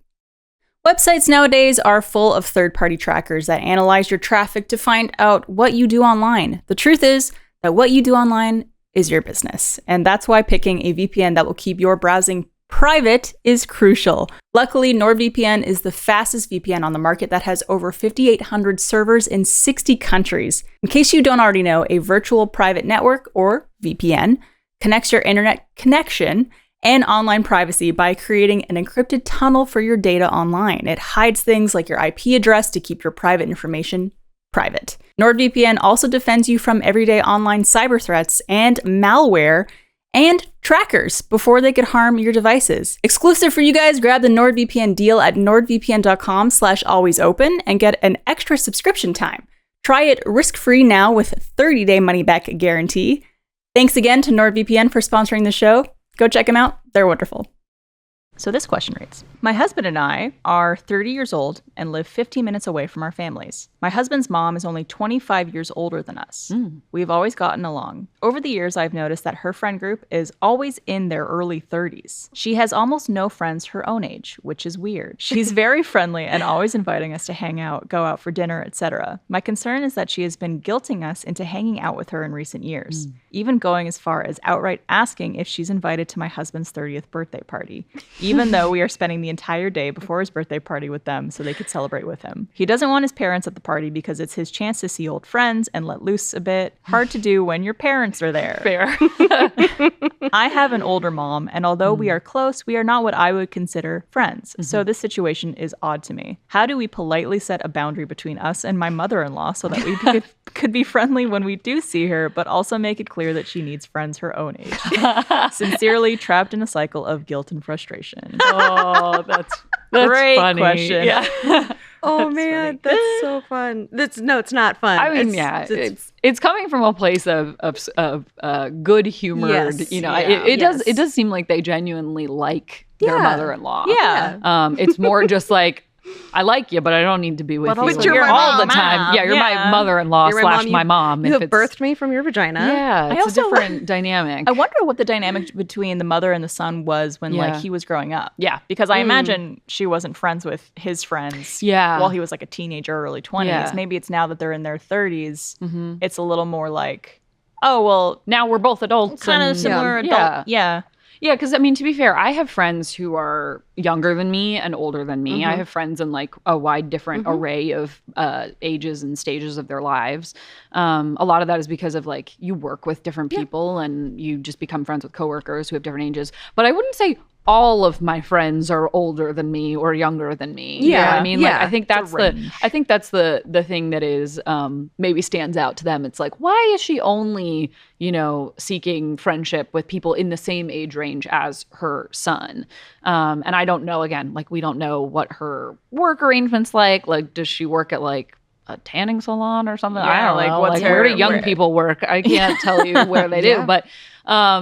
Websites nowadays are full of third-party trackers that analyze your traffic to find out what you do online. The truth is that what you do online is your business, and that's why picking a VPN that will keep your browsing private is crucial. Luckily, NordVPN is the fastest VPN on the market that has over 5,800 servers in 60 countries. In case you don't already know, a virtual private network, or VPN, connects your internet connection and online privacy by creating an encrypted tunnel for your data online. It hides things like your IP address to keep your private information private. NordVPN also defends you from everyday online cyber threats and malware and trackers before they could harm your devices. Exclusive for you guys, grab the NordVPN deal at nordvpn.com/alwaysopen and get an extra subscription time. Try it risk-free now with a 30-day money-back guarantee. Thanks again to NordVPN for sponsoring the show. Go check them out. They're wonderful. So this question reads, my husband and I are 30 years old and live 15 minutes away from our families. My husband's mom is only 25 years older than us. We've always gotten along. Over the years, I've noticed that her friend group is always in their early 30s. She has almost no friends her own age, which is weird. She's very friendly and always inviting us to hang out, go out for dinner, etc. My concern is that she has been guilting us into hanging out with her in recent years, even going as far as outright asking if she's invited to my husband's 30th birthday party, even though we are spending the entire day before his birthday party with them so they could celebrate with him. He doesn't want his parents at the party because it's his chance to see old friends and let loose a bit. Hard to do when your parents are there. Fair. I have an older mom, and although we are close, we are not what I would consider friends. So this situation is odd to me. How do we politely set a boundary between us and my mother-in-law so that we could be friendly when we do see her, but also make it clear that she needs friends her own age? Sincerely, trapped in a cycle of guilt and frustration. Oh, that's great funny. question. Yeah. Oh man, that's so fun. It's not fun. I mean, it's coming from a place of good humored. Yes, you know, yeah, it does seem like they genuinely like their mother-in-law. Yeah. It's more just like, I like you, but I don't need to be with you also you're all my the time. mom. Yeah, you're my mother-in-law You're slash mom. my mom. You if have birthed me from your vagina. Yeah, it's also a different dynamic. I wonder what the dynamic between the mother and the son was when like he was growing up. Yeah. Because I imagine she wasn't friends with his friends while he was like a teenager, early 20s. Yeah. Maybe it's now that they're in their 30s. It's a little more like, oh, well, Now we're both adults. kind of and- similar adult. Yeah. Yeah, because I mean, to be fair, I have friends who are younger than me and older than me. I have friends in like a wide different array of ages and stages of their lives. A lot of that is because of like you work with different people and you just become friends with coworkers who have different ages. But I wouldn't say all of my friends are older than me or younger than me. You know what I mean, like I think that's the thing that is maybe stands out to them. It's like, why is she only, seeking friendship with people in the same age range as her son? And I don't know, again, like we don't know what her work arrangement's like. Like, does she work at like a tanning salon or something? I don't know. Like, where do young people work? I can't tell you where they do, but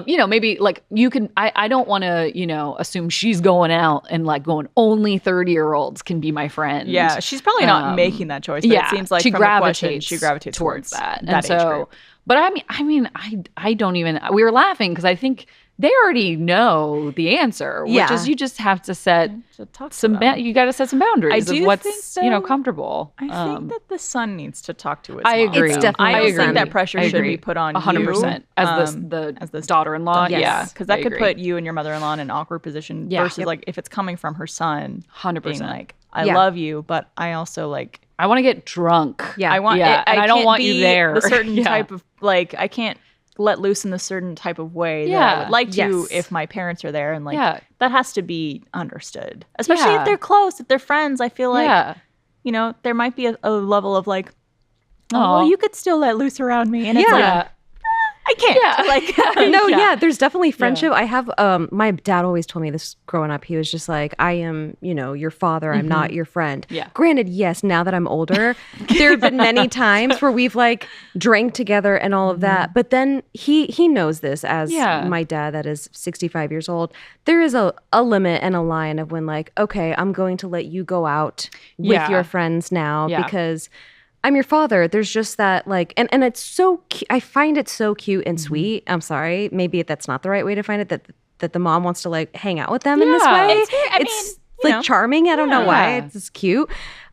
maybe like you can, I don't want to, assume she's going out and like going, only 30-year-olds can be my friend. Yeah. She's probably not making that choice, but it seems like she from gravitates, the question, she gravitates towards that. And so, age group. But I don't even, we were laughing because I think they already know the answer, which is you just have to set you got to set some boundaries of what's, comfortable. I think that the son needs to talk to his I mom. agree. It's definitely I the don't think son. that pressure should be put on 100% you as the daughter-in-law. Yes. Yeah, Because that could put you and your mother-in-law in an awkward position versus like if it's coming from her son, 100%. being like, I love you, but I also like I want to get drunk. Yeah. I want and I don't want you there. The certain type of like I can't let loose in the certain type of way that I would like to if my parents are there, and like that has to be understood, especially if they're close, if they're friends. I feel like there might be a level of like, well, you could still let loose around me, and it's like I can't. There's definitely friendship. I have my dad always told me this growing up. He was just like, I am, your father. I'm not your friend. Yeah. Granted, yes, now that I'm older, there have been many times where we've like drank together and all of that. But then he knows this as my dad that is 65 years old. There is a limit and a line of when like, okay, I'm going to let you go out with your friends now because I'm your father. There's just that like, and it's so, I find it so cute and sweet. I'm sorry. Maybe that's not the right way to find it, that the mom wants to like hang out with them in this way. It's like charming. I don't know why. It's just cute.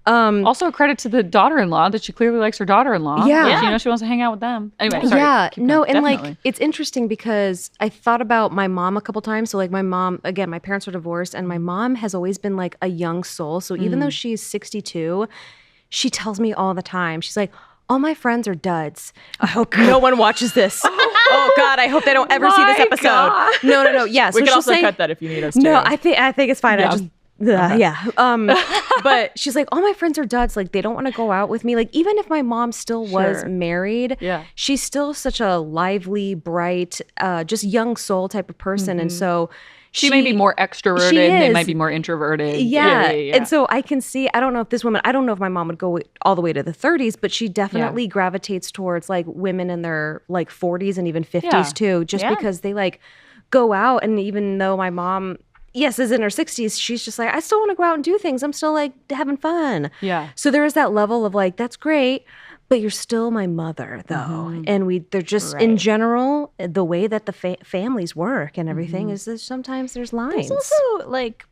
Also a credit to the daughter-in-law that she clearly likes her daughter-in-law. Yeah. Like, you know, she wants to hang out with them. Anyway, sorry. Yeah. No, and Definitely. like, it's interesting because I thought about my mom a couple times. So like my mom, again, my parents were divorced and my mom has always been like a young soul. So even though she's 62, she tells me all the time, she's like, all my friends are duds. I hope no one watches this. Oh God, I hope they don't ever see this episode. God. No. Yeah. We can also cut that if you need us to. No, I think it's fine. Yeah. I just but she's like, all my friends are duds. Like they don't want to go out with me. Like even if my mom still was married, she's still such a lively, bright, just young soul type of person. And so she may be more extroverted. They might be more introverted. Yeah. And so I can see, I don't know if this woman, I don't know if my mom would go all the way to the 30s, but she definitely gravitates towards like women in their like 40s and even 50s too, just because they like go out. And even though my mom, yes, is in her 60s, she's just like, I still want to go out and do things. I'm still like having fun. Yeah. So there is that level of like, that's great, but you're still my mother though. And they're just in general, the way that the families work and everything is that sometimes there's lines. There's also like,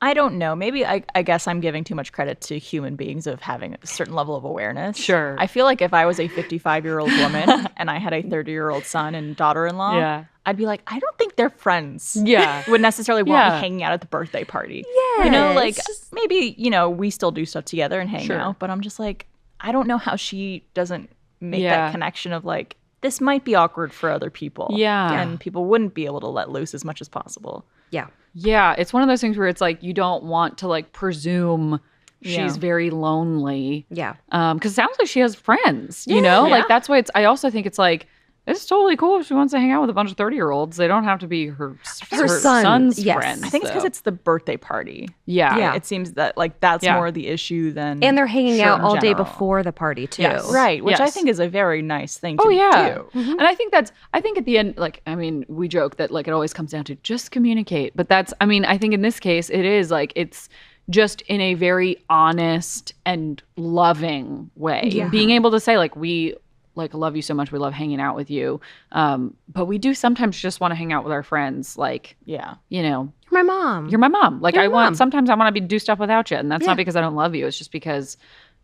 I don't know, maybe I guess I'm giving too much credit to human beings of having a certain level of awareness. Sure. I feel like if I was a 55-year-old woman and I had a 30-year-old son and daughter-in-law, I'd be like, I don't think they're friends. Yeah. Would necessarily want me hanging out at the birthday party. Yeah. You know, like maybe, you know, we still do stuff together and hang out, but I'm just like, I don't know how she doesn't make that connection of like, this might be awkward for other people. Yeah. And people wouldn't be able to let loose as much as possible. Yeah. Yeah. It's one of those things where it's like, you don't want to like presume she's very lonely. Yeah. Because it sounds like she has friends, you know? Like that's why I also think it's like, it's totally cool if she wants to hang out with a bunch of 30-year-olds. They don't have to be her son's friends. I think it's because it's the birthday party. Yeah. It seems that like that's more the issue than and they're hanging out all day before the party too. Yes. Right, which I think is a very nice thing to do. And I think at the end, like, I mean, we joke that like it always comes down to just communicate. But I think in this case, it is like it's just in a very honest and loving way. Yeah. Being able to say like, we like love you so much, we love hanging out with you, but we do sometimes just want to hang out with our friends, like you know, you're my mom, like sometimes I want to do stuff without you, and that's not because I don't love you, it's just because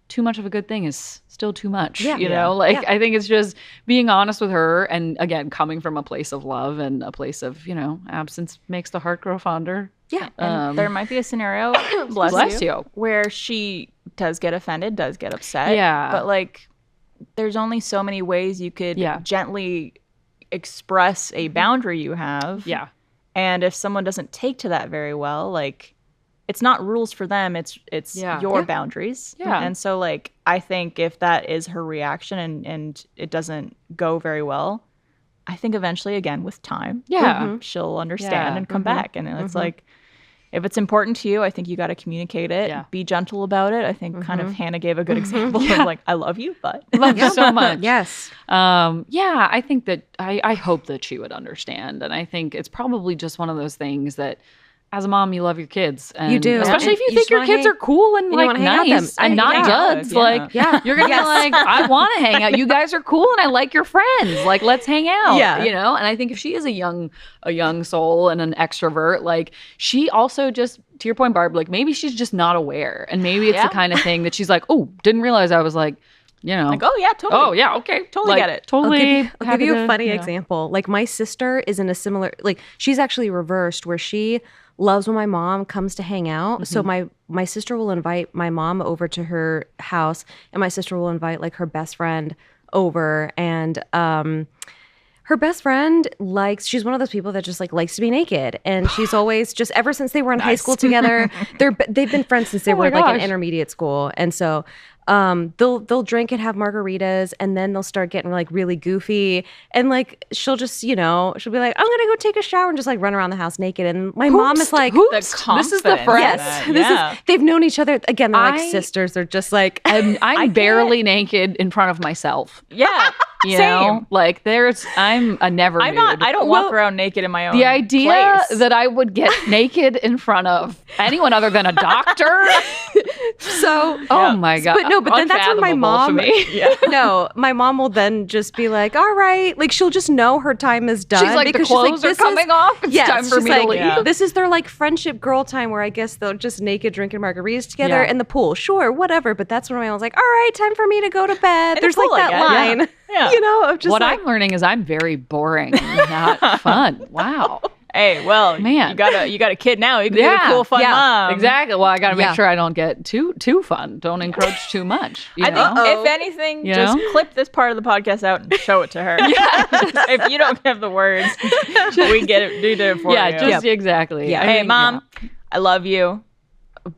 too much of a good thing is still too much. You know, like I think it's just being honest with her, and again coming from a place of love and a place of, you know, absence makes the heart grow fonder. And there might be a scenario bless you where she does get offended, does get upset, but like there's only so many ways you could gently express a boundary you have. Yeah. And if someone doesn't take to that very well, like it's not rules for them, it's your boundaries. Yeah. And so like I think if that is her reaction and it doesn't go very well, I think eventually again with time, she'll understand and come back. And it's like, if it's important to you, I think you got to communicate it. Yeah. Be gentle about it. I think kind of Hannah gave a good example of like, I love you, but love you so much. Yes. I think that I hope that she would understand. And I think it's probably just one of those things that as a mom, you love your kids. And you do. Especially if you think your kids are cool and like nice and not duds. Like you're going to be like, I want to hang out. You guys are cool and I like your friends. Like, let's hang out. Yeah. You know? And I think if she is a young soul and an extrovert, like she also just, to your point, Barb, like maybe she's just not aware. And maybe it's the kind of thing that she's like, oh, didn't realize I was like, you know. Like, oh yeah, totally. Oh yeah, okay. Totally like, get it. Totally. I'll give you a funny example. Like my sister is in a similar, like she's actually reversed where she loves when my mom comes to hang out. So my sister will invite my mom over to her house and my sister will invite like her best friend over, and her best friend she's one of those people that just like likes to be naked, and she's always just ever since they were in high school together, they've been friends since they were like in intermediate school, and so they'll drink and have margaritas, and then they'll start getting like really goofy, and like she'll just, you know, she'll be like, I'm gonna go take a shower and just like run around the house naked, and my mom is like, this is the friend. Yes, they've known each other again. They're like sisters. They're just like I'm barely naked in front of myself. Yeah. You know, like I'm a never nude. I don't walk around naked in my own The idea place. that I would get naked in front of anyone other than a doctor So, oh my God. But then that's when my mom, no, my mom will then just be like, all right, like she'll just know her time is done. She's like, the clothes are coming off. It's time for me to leave. Yeah. This is their like friendship girl time where I guess they'll just naked drinking margaritas together in the pool. Sure, whatever. But that's when my mom's like, all right, time for me to go to bed. There's like that line, you know, of just what I'm learning is I'm very boring, not fun. Wow. Hey, well, man, you got a kid now. You can be a cool, fun mom. Exactly. Well, I got to make sure I don't get too fun. Don't encroach too much. I think, if anything, just clip this part of the podcast out and show it to her. If you don't have the words, we get it. Do it for you. Yeah, just exactly. Yeah. Hey, Mom, I love you.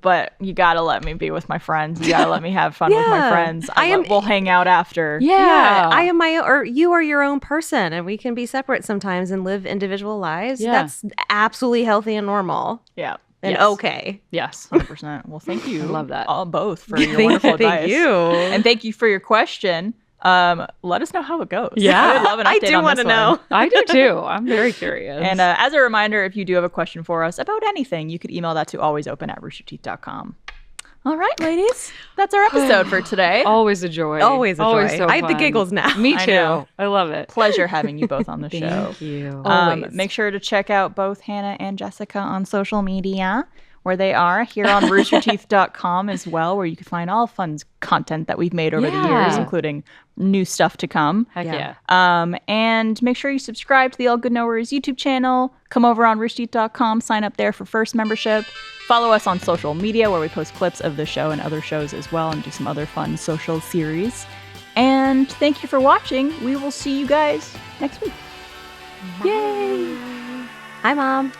But you gotta let me be with my friends. You gotta let me have fun with my friends. We'll hang out after. Yeah, I am or you are your own person, and we can be separate sometimes and live individual lives. Yeah. That's absolutely healthy and normal. Yeah. And okay. Yes, 100%. Well, thank you. I love that. Both for your wonderful advice. Thank you. And thank you for your question. Let us know how it goes. Yeah, I would love an update. I do want to know. I do too. I'm very curious. And as a reminder, if you do have a question for us about anything, you could email that to alwaysopen@roosterteeth.com. All right, ladies, that's our episode for today. Always a joy. Always a joy. So I have the giggles now. Me too. I love it. Pleasure having you both on the show. Thank you. Make sure to check out both Hannah and Jessica on social media, where they are, here on roosterteeth.com as well, where you can find all fun content that we've made over the years, including new stuff to come. Heck yeah. And make sure you subscribe to the All Good Nowheres YouTube channel. Come over on roosterteeth.com, sign up there for first membership. Follow us on social media, where we post clips of the show and other shows as well, and do some other fun social series. And thank you for watching. We will see you guys next week. Bye. Yay! Hi, Mom.